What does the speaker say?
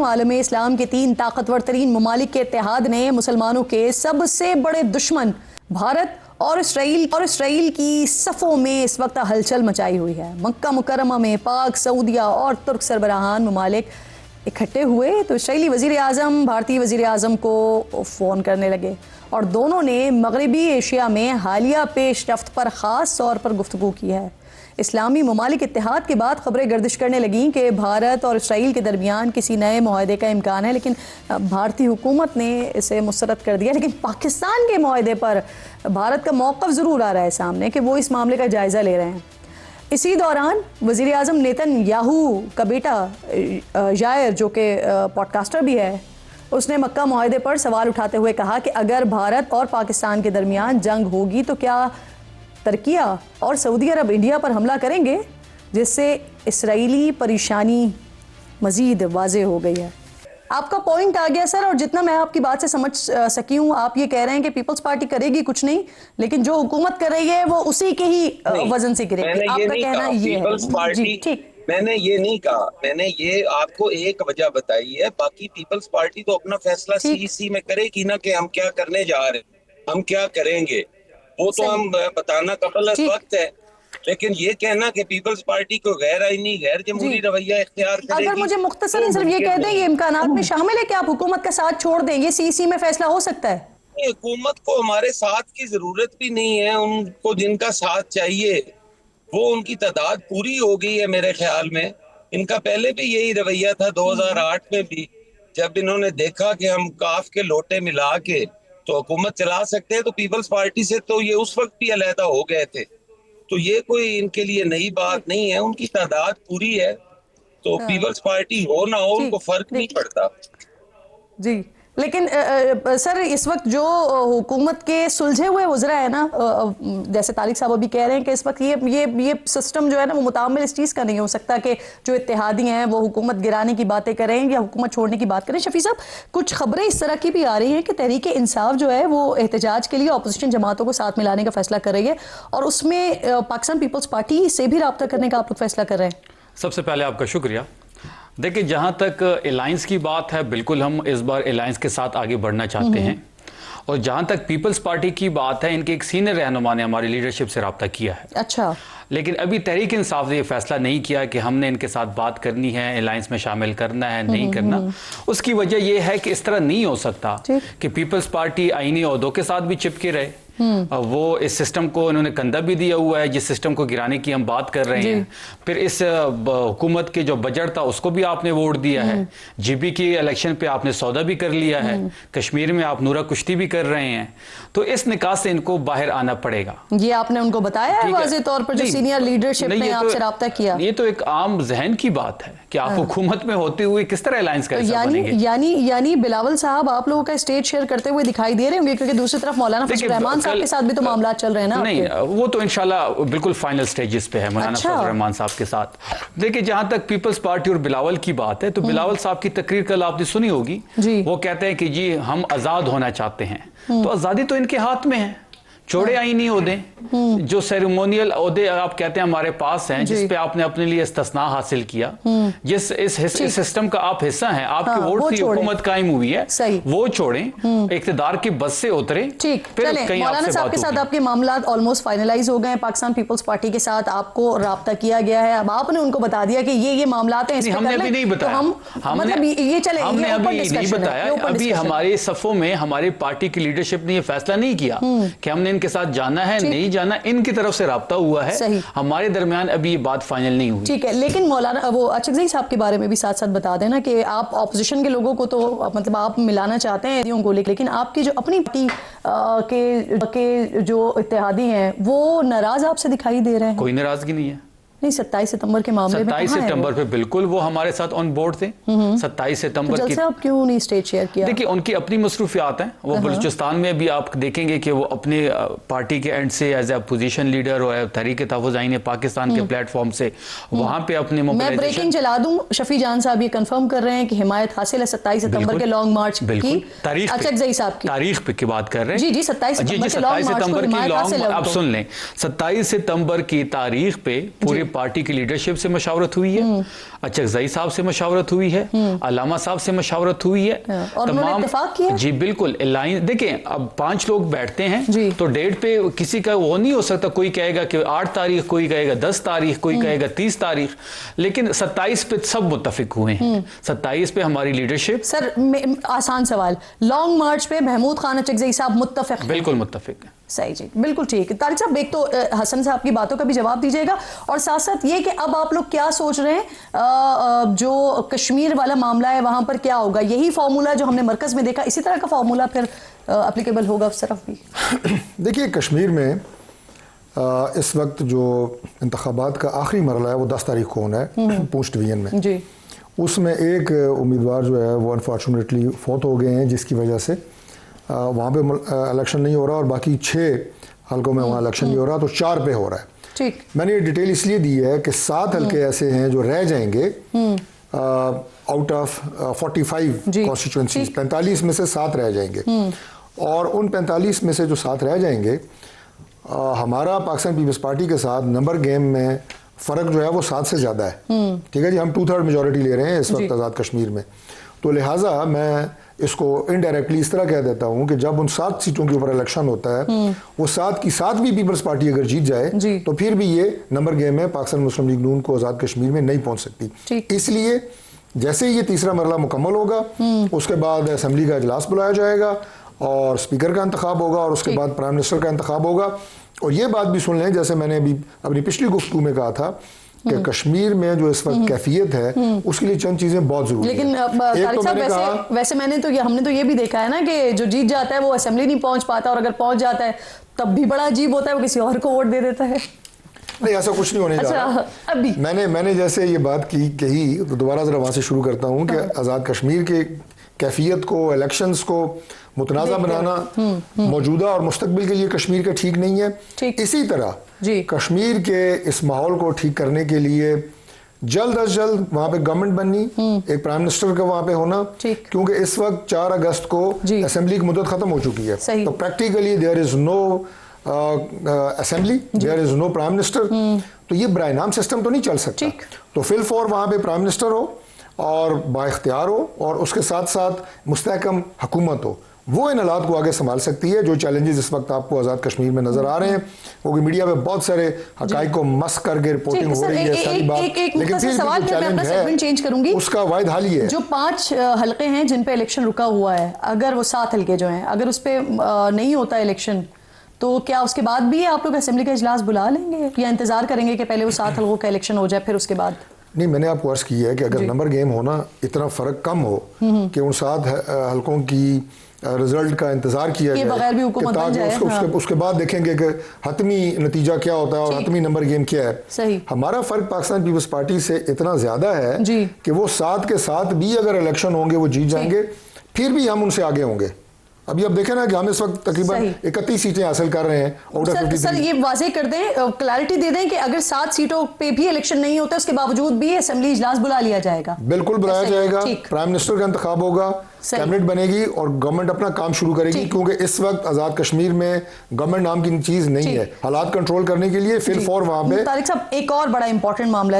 आलम इस्लाम के 3 ताकतवर तरीन ममालिक के इत्तेहाद ने मुसलमानों के सबसे बड़े दुश्मन भारत और इसराइल की सफ़ों में इस वक्त हलचल मचाई हुई है। मक्का मुकर्रमा में पाक, सऊदिया और तुर्क सरबराहान ममालिक इकट्ठे हुए तो इसराइली वज़ीर आज़म भारतीय वज़ीर आज़म को फ़ोन करने लगे और दोनों ने मगरबी एशिया में हालिया पेशरफ्त पर ख़ास तौर पर गुफ्तगू की है। इस्लामी ममालिक इत्तेहाद के बाद खबरें गर्दिश करने लगीं कि भारत और इसराइल के दरमियान किसी नए मुआहदे का इम्कान है, लेकिन भारतीय हुकूमत ने इसे मुस्तरद कर दिया। लेकिन पाकिस्तान के मुआहदे पर भारत का मौक़िफ़ ज़रूर आ रहा है सामने कि वो इस मामले का जायज़ा ले रहे हैं। इसी दौरान वज़ीर आज़म नेतन्याहू का बेटा यायर, जो कि पॉडकास्टर भी है, उसने मक्का मुआहदे पर सवाल उठाते हुए कहा कि अगर भारत और पाकिस्तान के दरमियान जंग होगी तो क्या तुर्की और सऊदी अरब इंडिया पर हमला करेंगे, जिससे इसराइली परेशानी मज़ीद वाज़े हो गई है। आपका पॉइंट आ गया सर, और जितना मैं आपकी बात से समझ सकी हूँ, आप ये कह रहे हैं कि पीपल्स पार्टी करेगी कुछ नहीं, लेकिन जो हुकूमत कर रही है वो उसी के ही वजन से गिरेगी। आपका कहना ये है? जी ठीक। मैंने ये नहीं कहा, मैंने ये आपको एक वजह बताई है। बाकी पीपल्स पार्टी तो अपना फैसला सीईसी में करेगी ना कि हम क्या करने जा रहे हैं, हम क्या करेंगे, वो तो हम बताना कबल वक्त है। लेकिन ये कहना कि पीपल्स पार्टी को गैर आईनी, गैर जमहूरी रवैया इख्तियार करेगी। अगर मुझे मुख्तसरन सिर्फ ये कह दें, ये इम्कानात में शामिल है कि आप हुकूमत का साथ छोड़ दें, ये सीईसी में फैसला हो सकता है? हुकूमत को हमारे साथ की जरूरत भी नहीं है। उनको जिनका साथ चाहिए वो उनकी तादाद पूरी हो गई है मेरे ख्याल में। इनका पहले भी यही रवैया था, 2008 में भी, जब इन्होंने देखा कि हम काफ के लोटे मिला के तो हुकूमत चला सकते हैं, तो पीपल्स पार्टी से तो ये उस वक्त भी अलहदा हो गए थे। तो ये कोई इनके लिए नई बात नहीं है, उनकी तादाद पूरी है, तो पीपल्स पार्टी हो ना हो उनको फर्क नहीं पड़ता। जी, लेकिन सर इस वक्त जो हुकूमत के सुलझे हुए वज़रा है ना, जैसे तारिक साहब अभी कह रहे हैं कि इस वक्त ये सिस्टम जो है ना वो मुतामिल इस चीज़ का नहीं हो सकता कि जो इत्तेहादी हैं वो हुकूमत गिराने की बातें करें या हुकूमत छोड़ने की बात करें। शफी साहब, कुछ खबरें इस तरह की भी आ रही हैं कि तहरीक इंसाफ जो है वो एहतजाज के लिए अपोजिशन जमातों को साथ मिलाने का फैसला कर रही है, और उसमें पाकिस्तान पीपल्स पार्टी से भी रब्ता करने का आप लोग फैसला कर रहे हैं। सबसे पहले आपका शुक्रिया। देखिए, जहाँ तक अलायंस की बात है, बिल्कुल हम इस बार अलायंस के साथ आगे बढ़ना चाहते हैं। और जहाँ तक पीपल्स पार्टी की बात है, इनके एक सीनियर रहनुमा ने हमारी लीडरशिप से रब्ता किया है। अच्छा। लेकिन अभी तहरीक इंसाफ ने ये फैसला नहीं किया कि हमने इनके साथ बात करनी है, अलायंस में शामिल करना है, नहीं करना। उसकी वजह यह है कि इस तरह नहीं हो सकता कि पीपल्स पार्टी आईनी ओहदों के साथ भी चिपके रहे। वो इस सिस्टम को इन्होंने कंधा भी दिया हुआ है, जिस सिस्टम को गिराने की हम बात कर रहे हैं। फिर इस हुकूमत के जो बजट था उसको भी आपने वोट दिया है। जीबी की इलेक्शन पे आपने सौदा भी कर लिया है। कश्मीर में आप नूरा कुश्ती भी कर रहे हैं। तो इस निकाह से इनको बाहर आना पड़ेगा। ये आपने उनको बताया है वाज़ेह तौर पर, जो सीनियर लीडरशिप ने आपसे रब्ता किया? ये तो एक आम जहन की बात है कि आप हुकूमत में होते हुए किस तरह अलायंस कर बनेंगे। यानी बिलावल साहब, आप लोगों का स्टेज शेयर करते हुए दिखाई दे रहे होंगे, क्योंकि दूसरी तरफ मौलाना फजल रहमान साहब के साथ भी तो मामला चल रहे हैं ना? नहीं, वो तो इंशाल्लाह बिल्कुल फाइनल स्टेजेस पे है मौलाना फजल रहमान साहब के साथ। देखिए, जहां तक पीपल्स पार्टी और बिलावल की बात है, तो बिलावल साहब की तकरीर कल आपने सुनी होगी। वो कहते हैं कि जी हम आजाद होना चाहते हैं। तो आजादी तो इनके हाथ में है। चौड़े आईनी ओहदे, जो सेरेमोनियल ओहदे आप कहते हैं हमारे पास हैं, जिस पे आपने अपने लिए इस्तिस्ना हासिल किया, जिस इस सिस्टम का आप हिस्सा हैं, आपके वोट से हुकूमत कायम हुई है, वो छोड़ें, इख्तिदार की बस से उतरे। ठीक, चलें, मौलाना साहब के साथ आपके मामला ऑलमोस्ट फाइनलाइज हो गए हैं। पाकिस्तान पीपल्स पार्टी के साथ आपको राब्ता किया गया है, अब आपने उनको बता दिया कि ये मामलात हैं। हमने अभी नहीं बताया, हमने अभी नहीं बताया। अभी हमारे सफों में हमारी पार्टी की लीडरशिप ने यह फैसला नहीं किया कि हमने इनके साथ जाना है, नहीं जाना। इनकी तरफ से राब्ता हुआ है, हमारे दरमियान अभी ये बात फाइनल नहीं हुई। ठीक है, लेकिन मौलाना वो अचकज़ई साहब के बारे में भी साथ साथ बता देना कि आप ऑपोजिशन के लोगों को तो मतलब आप मिलाना चाहते हैं को, लेकिन आपकी जो अपनी पार्टी के जो इत्तेहादी हैं वो नाराज आपसे दिखाई दे रहे हैं। कोई नाराजगी नहीं है। नहीं, 27 सितंबर के मामले में 27 सितंबर पे बिल्कुल वो हमारे साथ ऑन बोर्ड थे। 27 सितंबर की आप क्यों नहीं स्टेज शेयर किया? देखिए, उनकी अपनी मसरूफियात हैं। वो बलूचिस्तान में भी आप देखेंगे कि वो अपने पार्टी के एंड से एज ए अपोजिशन लीडर और तहरीक तहफ़्फ़ुज़ आईन पाकिस्तान के प्लेटफॉर्म से वहां पे अपने मैं ब्रेकिंग चला दूं, शफी जान साहब ये कंफर्म कर रहे हैं कि हिमायत हासिल है 27 सितंबर के लॉन्ग मार्च की तारीख। अचकज़ई साहब की तारीख पे की बात कर रहे हैं। जी 27 सितंबर की लॉन्ग आप सुन लें, 27 सितंबर की तारीख पे पूरे पार्टी की लीडरशिप से मशावरत हुई है, अचकजई साहब से मशावरत हुई है, अलामा साहब से मशावरत हुई है, और उन्होंने इत्तेफाक किया। जी बिल्कुल। लाइन देखें, अब 5 लोग बैठते हैं तो डेट पे किसी का वो नहीं हो सकता, कोई कहेगा कि 8 तारीख, कोई कहेगा 10 तारीख, कोई कहेगा 30 तारीख, लेकिन 27 पे सब मुत्तफिक हुए हैं। 27 पे हमारी लीडरशिप। सर आसान सवाल, लॉन्ग मार्च पे महमूद खान अचकजई साहब मुत्तफिक हैं? बिल्कुल मुत्तफिक है। सही जी, बिल्कुल ठीक। तारिक साहब, एक तो हसन साहब की बातों का भी जवाब दीजिएगा, और साथ साथ ये कि अब आप लोग क्या सोच रहे हैं, जो कश्मीर वाला मामला है वहां पर क्या होगा? यही फार्मूला जो हमने मरकज में देखा, इसी तरह का फार्मूला फिर एप्लीकेबल होगा उस तरफ भी? देखिए, कश्मीर में इस वक्त जो इंतखाबात का आखिरी मरला है वो 10 तारीख को होना है पूंछ डिवीजन में जी। उसमें एक उम्मीदवार जो है वो अनफॉर्चुनेटली फौत हो गए हैं, जिसकी वजह से वहाँ पे इलेक्शन नहीं हो रहा, और बाकी 6 हल्कों में वहाँ इलेक्शन नहीं हो रहा, तो 4 पे हो रहा है। ठीक। मैंने ये डिटेल इसलिए दी है कि 7 हल्के ऐसे हैं जो रह जाएंगे आउट ऑफ 45 कॉन्स्टिट्यूंसीज, 45 में से 7 रह जाएंगे, और उन 45 में से जो 7 रह जाएंगे, हमारा पाकिस्तान पीपल्स पार्टी के साथ नंबर गेम में फ़र्क जो है वो 7 से ज़्यादा है। ठीक है जी, हम 2/3 मेजॉरिटी ले रहे हैं इस वक्त आज़ाद कश्मीर में, तो लिहाजा मैं इसको इनडायरेक्टली इस तरह कह देता हूँ कि जब उन 7 सीटों के ऊपर इलेक्शन होता है, वो 7 की 7 भी पीपल्स पार्टी अगर जीत जाए तो फिर भी ये नंबर गेम में पाकिस्तान मुस्लिम लीग नून को आज़ाद कश्मीर में नहीं पहुँच सकती। इसलिए जैसे ही ये तीसरा मरला मुकम्मल होगा, उसके बाद असम्बली का इजलास बुलाया जाएगा और स्पीकर का इंतखाब होगा, और उसके बाद प्राइम मिनिस्टर का इंतखाब होगा। और ये बात भी सुन लें, जैसे मैंने अभी अपनी पिछली गुफ्तगू में कहा था कि कश्मीर में जो इस वक्त कैफियत है उसके लिए चंद चीजें बहुत जरूरी लेकिन हैं। तारिक साहब, वैसे हमने तो ये भी देखा है ना कि जो जीत जाता है वो असेंबली नहीं पहुंच पाता, और अगर पहुंच जाता है तब भी बड़ा अजीब होता है, वो किसी और को वोट दे देता है। नहीं, ऐसा कुछ नहीं होने जा रहा। अभी मैंने जैसे ये बात कही तो दोबारा जरा वहां से शुरू करता हूँ कि आज़ाद कश्मीर के कैफियत को, इलेक्शंस को मुतनाज़ा बनाना मौजूदा और मुस्तकबिल के लिए कश्मीर का ठीक नहीं है। इसी तरह कश्मीर के इस माहौल को ठीक करने के लिए जल्द अज जल्द वहाँ पे गवर्नमेंट बननी, एक प्राइम मिनिस्टर का वहाँ पे होना, क्योंकि इस वक्त 4 अगस्त को असेंबली की मुद्दत खत्म हो चुकी है, तो practically there is no assembly, there is no prime minister, तो ये बराए-नाम सिस्टम तो नहीं चल सकता। तो फिल फॉर वहाँ पे प्राइम मिनिस्टर हो और बाइख्तियार हो, और उसके साथ साथ मुस्तहकम हुकूमत हो, वो इन हालात को आगे संभाल सकती है। जो चैलेंजेस इस वक्त आपको आज़ाद कश्मीर में नजर आ रहे हैं, क्योंकि मीडिया में बहुत सारे हकाइक को मस करके रिपोर्टिंग हो रही है, सारी बात, लेकिन चैलेंज चेंज करूंगी, उसका वाहिद हल ये है। जो 5 हल्के हैं जिन पे इलेक्शन रुका हुआ है, अगर वो 7 हल्के जो हैं, अगर उस पर नहीं होता इलेक्शन, तो क्या उसके बाद भी आप लोग असेंबली का इजलास बुला लेंगे, या इंतजार करेंगे कि पहले वो 7 हल्कों का इलेक्शन हो जाए फिर उसके बाद? नहीं, मैंने आपको अर्ज की है कि अगर नंबर गेम होना इतना फ़र्क कम हो कि उन 7 हल्कों की रिजल्ट का इंतजार किया जाए बगैर भी हुकूमत बन जाए, उसके बाद देखेंगे कि हतमी नतीजा क्या होता है और हतमी नंबर गेम क्या है। सही। हमारा फ़र्क पाकिस्तान पीपल्स पार्टी से इतना ज़्यादा है कि वो 7 के 7 भी अगर इलेक्शन होंगे वो जीत जाएंगे, फिर भी हम उनसे आगे होंगे। अभी आप देखें ना कि हम इस वक्त तकरीबन 31 सीटें हासिल कर रहे हैं। सर ये वाजे कर दें, क्लैरिटी दे दें कि अगर 7 सीटों पे भी इलेक्शन नहीं होता, उसके बावजूद भी असेंबली इजलास बुला लिया जाएगा? बिल्कुल बुलाया जाएगा, प्राइम मिनिस्टर का इंतखाब होगा, कैबिनेट बनेगी और गवर्नमेंट अपना काम शुरू करेगी, क्योंकि इस वक्त आज़ाद कश्मीर में गवर्नमेंट नाम की चीज़ नहीं है। हालात कंट्रोल करने के लिए फिर फॉर वहाँ पे। तारिक साहब, एक और बड़ा इंपॉर्टेंट मामला